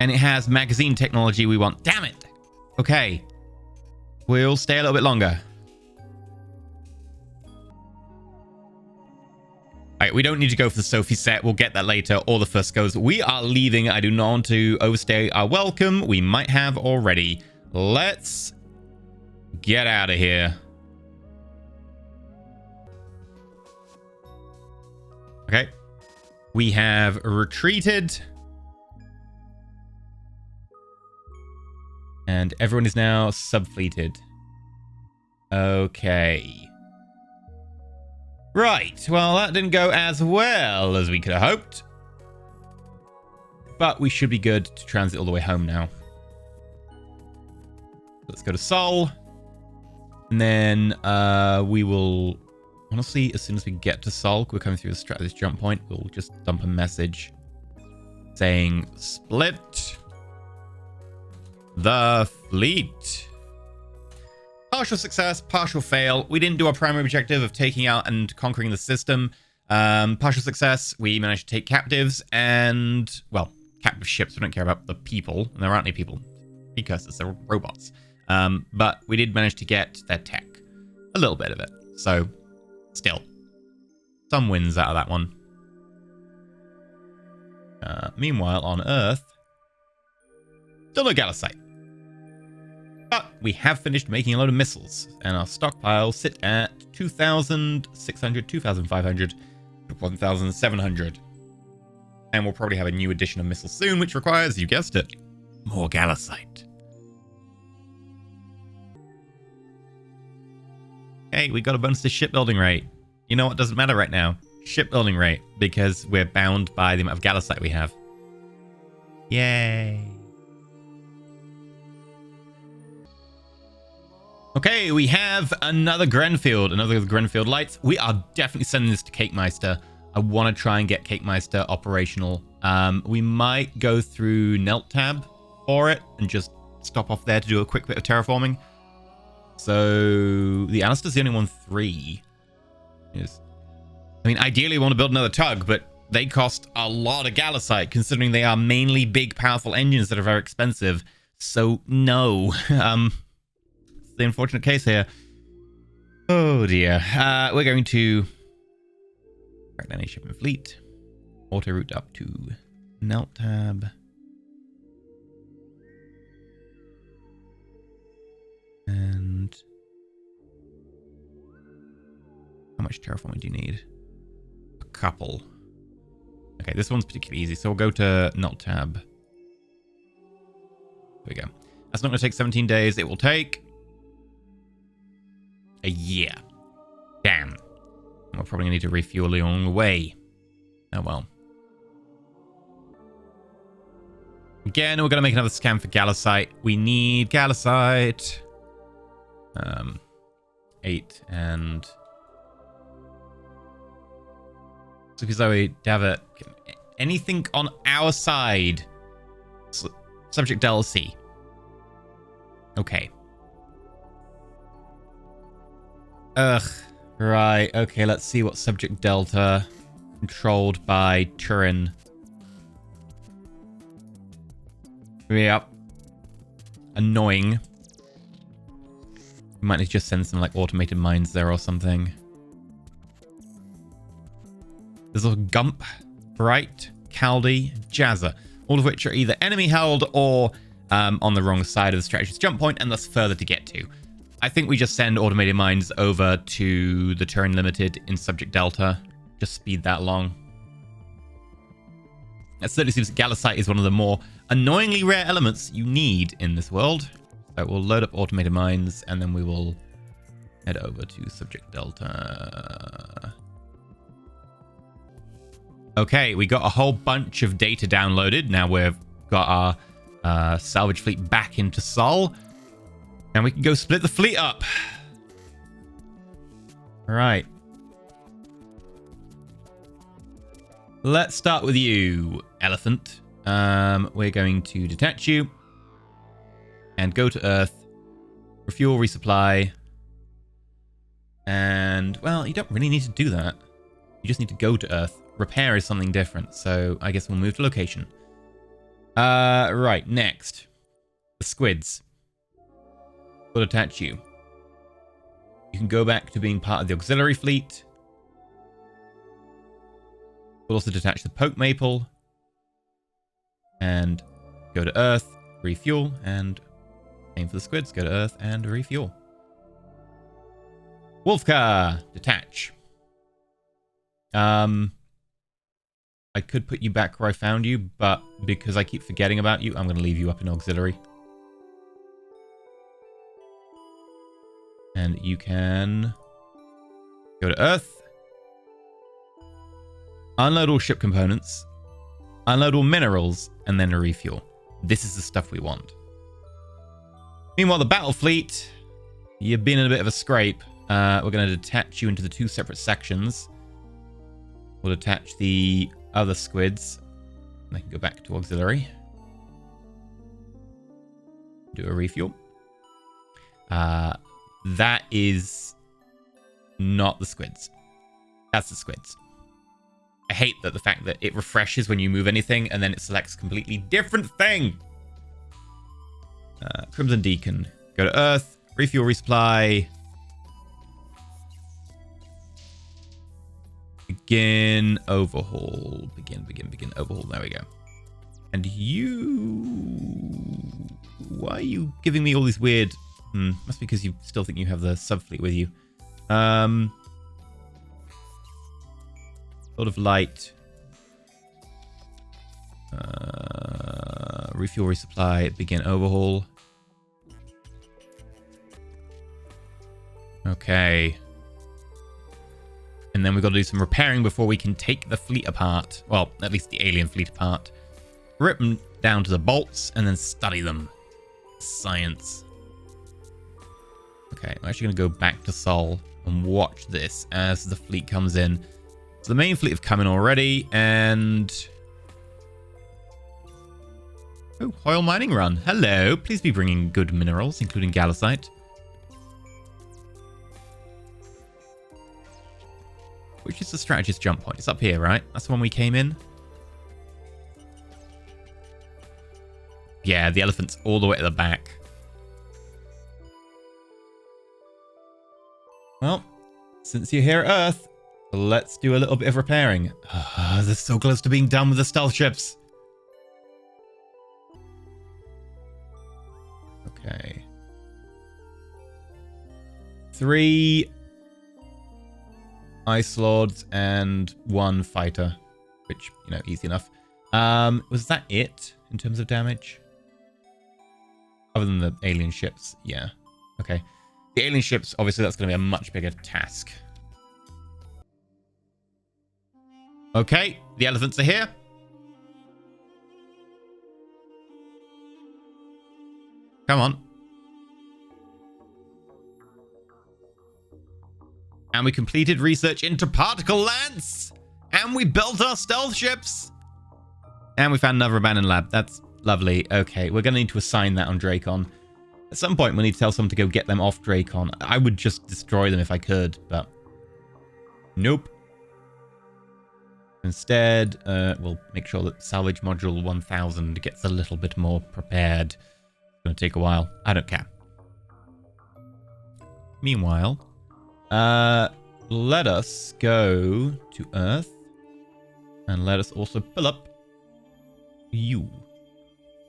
And it has magazine technology we want. Damn it! Okay. We'll stay a little bit longer. Alright, we don't need to go for the Sophie set. We'll get that later. Or the Fuscos. We are leaving. I do not want to overstay our welcome. We might have already. Let's get out of here. Okay. We have retreated. And everyone is now subfleeted. Okay. Right. Well, that didn't go as well as we could have hoped. But we should be good to transit all the way home now. Let's go to Sol. And then we will... Honestly, as soon as we get to Sol, we're coming through this jump point, we'll just dump a message saying, split the fleet. Partial success, partial fail. We didn't do our primary objective of taking out and conquering the system. Partial success, we managed to take captives and, well, captive ships. We don't care about the people. And there aren't any people. Precursors, they're robots. But we did manage to get their tech. A little bit of it. So... still, some wins out of that one. Meanwhile, on Earth, still no Galisite. But we have finished making a load of missiles, and our stockpiles sit at 2,600, 2,500, 1,700. And we'll probably have a new edition of missiles soon, which requires, you guessed it, more Galisite. Hey, we got a bonus to shipbuilding rate. You know what doesn't matter right now? Shipbuilding rate, because we're bound by the amount of Galisite we have. Yay. Okay, we have another Grenfield, another Grenfield Lights. We are definitely sending this to Cakemeister. I want to try and get Cakemeister operational. We might go through Neltab for it and just stop off there to do a quick bit of terraforming. So the Alistair's the only one 3. Yes. I mean, ideally we want to build another tug, but they cost a lot of Galisite, considering they are mainly big, powerful engines that are very expensive. So no. It's the unfortunate case here. Oh dear. We're going to crack down a shipping fleet. Auto route up to Neltab. And how much terraforming do you need? A couple. Okay, this one's particularly easy, so we'll go to Neltab. There we go. That's not going to take 17 days. It will take a year. We're probably going to need to refuel along the way. Oh well. Again, we're going to make another scan for Gallicite. We need Gallicite. 8 and... Zoe, Davit. Anything on our side? Subject DLC. Okay. Ugh. Right. Okay, let's see what subject delta controlled by Turin. Yep. Annoying. We might need to just send some like automated mines there or something. There's a Gump, Bright, Caldi, Jazza, all of which are either enemy held or on the wrong side of the strategist jump point and thus further to get to. I think we just send automated mines over to the Turin Limited in Subject Delta. Just speed that along. It certainly seems that Gallicite is one of the more annoyingly rare elements you need in this world. So we'll load up automated mines and then we will head over to Subject Delta. Okay, we got a whole bunch of data downloaded. Now we've got our salvage fleet back into Sol. And we can go split the fleet up. All right. Let's start with you, Elephant. We're going to detach you. And go to Earth. Refuel, resupply. And, well, you don't really need to do that. You just need to go to Earth. Repair is something different, so I guess we'll move to location. Right, next. The squids. We'll attach you. You can go back to being part of the auxiliary fleet. We'll also detach the poke maple. And go to Earth, refuel, and aim for the squids. Go to Earth and refuel. Wolfcar, detach. I could put you back where I found you, but because I keep forgetting about you, I'm going to leave you up in auxiliary. And you can go to Earth. Unload all ship components. Unload all minerals, and then refuel. This is the stuff we want. Meanwhile, the battle fleet, you've been in a bit of a scrape. We're going to detach you into the 2 separate sections. We'll attach the other squids. And they can go back to auxiliary. Do a refuel. That is not the squids. That's the squids. I hate that the fact that it refreshes when you move anything and then it selects a completely different thing. Crimson Deacon. Go to Earth. Refuel, resupply. Begin overhaul. Begin overhaul. There we go. And you... Why are you giving me all these weird... must be because you still think you have the subfleet with you. Sort of light. Refuel, resupply. Begin overhaul. Okay. And then we've got to do some repairing before we can take the fleet apart. Well, at least the alien fleet apart. Rip them down to the bolts and then study them. Science. Okay, I'm actually going to go back to Sol and watch this as the fleet comes in. So the main fleet have come in already, and... Oh, oil mining run. Hello. Please be bringing good minerals, including Gallicite. Which is the strategist jump point? It's up here, right? That's the one we came in. Yeah, the elephant's all the way at the back. Well, since you're here at Earth, let's do a little bit of repairing. They're so close to being done with the stealth ships. Okay. 3 Ice Lords and 1 fighter, which, you know, easy enough. Was that it in terms of damage? Other than the alien ships, yeah. Okay. The alien ships, obviously, that's going to be a much bigger task. Okay, the elephants are here. Come on. And we completed research into particle lance. And we built our stealth ships. And we found another abandoned lab. That's lovely. Okay, we're going to need to assign that on Dracon. At some point, we need to tell someone to go get them off Dracon. I would just destroy them if I could, but nope. Instead, we'll make sure that salvage module 1000 gets a little bit more prepared. It's going to take a while. I don't care. Meanwhile, let us go to Earth. And let us also pull up you.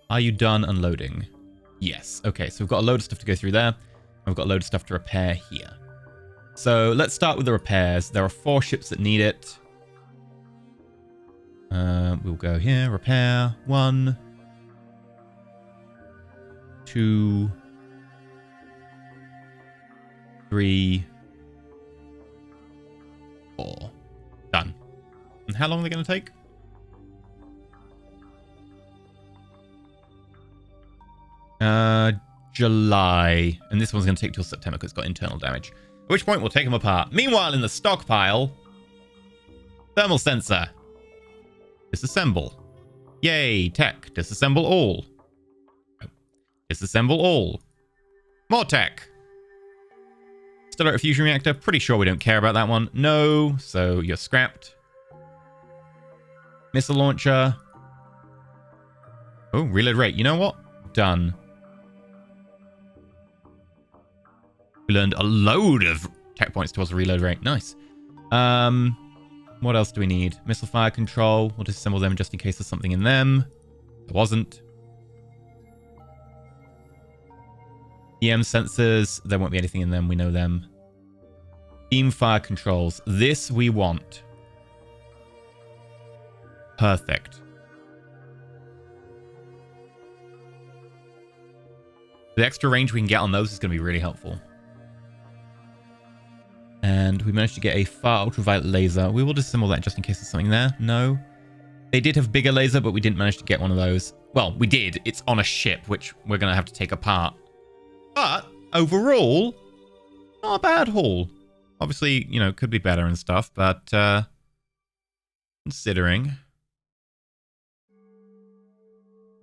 Are you done unloading? Yes. Okay, so we've got a load of stuff to go through there. And we've got a load of stuff to repair here. So let's start with the repairs. There are 4 ships that need it. We'll go here. Repair. 1, 2, 3, 4. Done. And how long are they going to take? July. And this one's going to take till September because it's got internal damage. At which point we'll take them apart. Meanwhile, in the stockpile, thermal sensor. Disassemble. Yay, tech. Disassemble all. Disassemble all. More tech. Stellar fusion reactor. Pretty sure we don't care about that one. No, so you're scrapped. Missile launcher. Oh, reload rate. You know what? Done. We learned a load of tech points towards the reload rate. Nice. What else do we need? Missile fire control. We'll disassemble them just in case there's something in them. There wasn't. EM sensors. There won't be anything in them. We know them. Beam fire controls. This we want. Perfect. The extra range we can get on those is going to be really helpful. And we managed to get a far ultraviolet laser. We will disassemble that just in case there's something there. No. They did have bigger laser, but we didn't manage to get one of those. Well, we did. It's on a ship, which we're going to have to take apart. But overall, not a bad haul. Obviously, you know, could be better and stuff, but considering,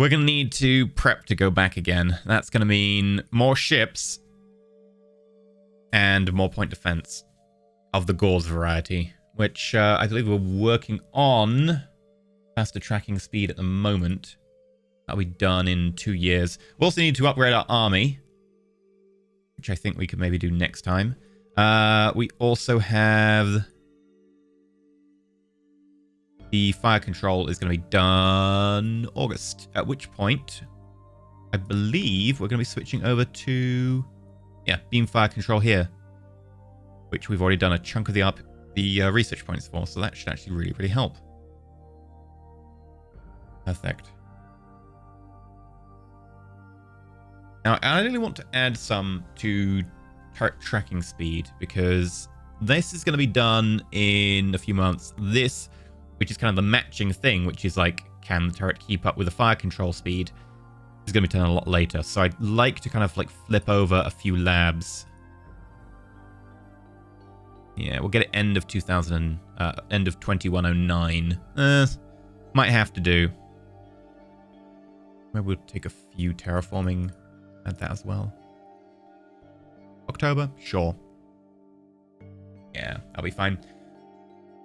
we're going to need to prep to go back again. That's going to mean more ships and more point defense of the Gauze variety, which I believe we're working on faster tracking speed at the moment. That'll be done in 2 years. We also need to upgrade our army, which I think we could maybe do next time. We also have the fire control is going to be done August, at which point I believe we're going to be switching over to beam fire control here, which we've already done a chunk of the research points for, so that should actually really, really help. Perfect. Now, I really want to add some to turret tracking speed, because this is going to be done in a few months. This, which is kind of the matching thing, which is like, can the turret keep up with the fire control speed, is going to be done a lot later. So I'd like to kind of like flip over a few labs. Yeah, we'll get it end of 2109. Might have to do. Maybe we'll take a few terraforming. Add that as well. October? Sure. Yeah, that'll be fine.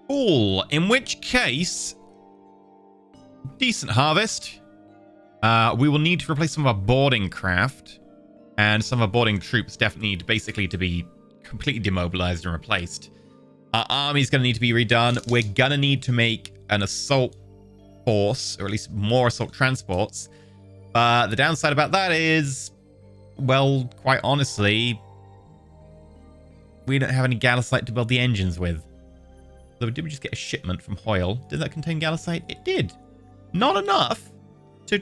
Cool. In which case, decent harvest. We will need to replace some of our boarding craft, and some of our boarding troops definitely need basically to be completely demobilized and replaced. Our army's going to need to be redone. We're going to need to make an assault force, or at least more assault transports. But the downside about that is, well, quite honestly, we don't have any Gallicite to build the engines with. So did we just get a shipment from Hoyle? Did that contain Gallicite? It did. Not enough to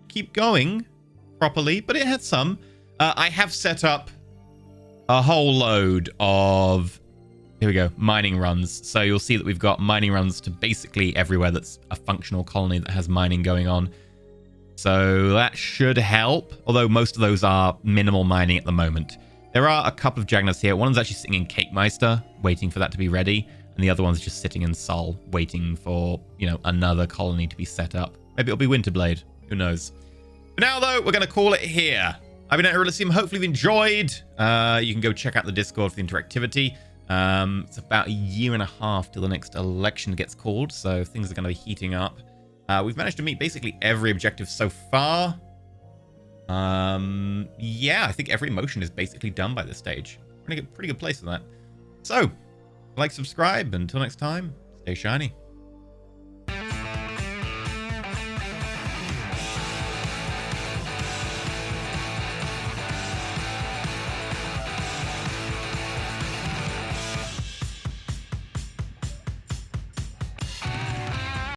keep going properly, but it had some. I have set up a whole load of Here we go, mining runs. So you'll see that we've got mining runs to basically everywhere that's a functional colony that has mining going on. So that should help, although most of those are minimal mining at the moment. There are a couple of Jagnas here. One's actually sitting in Cake Meister, waiting for that to be ready. And the other one's just sitting in Sol, waiting for, you know, another colony to be set up. Maybe it'll be Winterblade. Who knows? For now, though, we're going to call it here. I've been EnterElysium. Hopefully you've enjoyed. You can go check out the Discord for the interactivity. It's about a year and a half till the next election gets called, so things are going to be heating up. We've managed to meet basically every objective so far. Yeah, I think every motion is basically done by this stage. Pretty good place for that. So, like, subscribe. Until next time, stay shiny.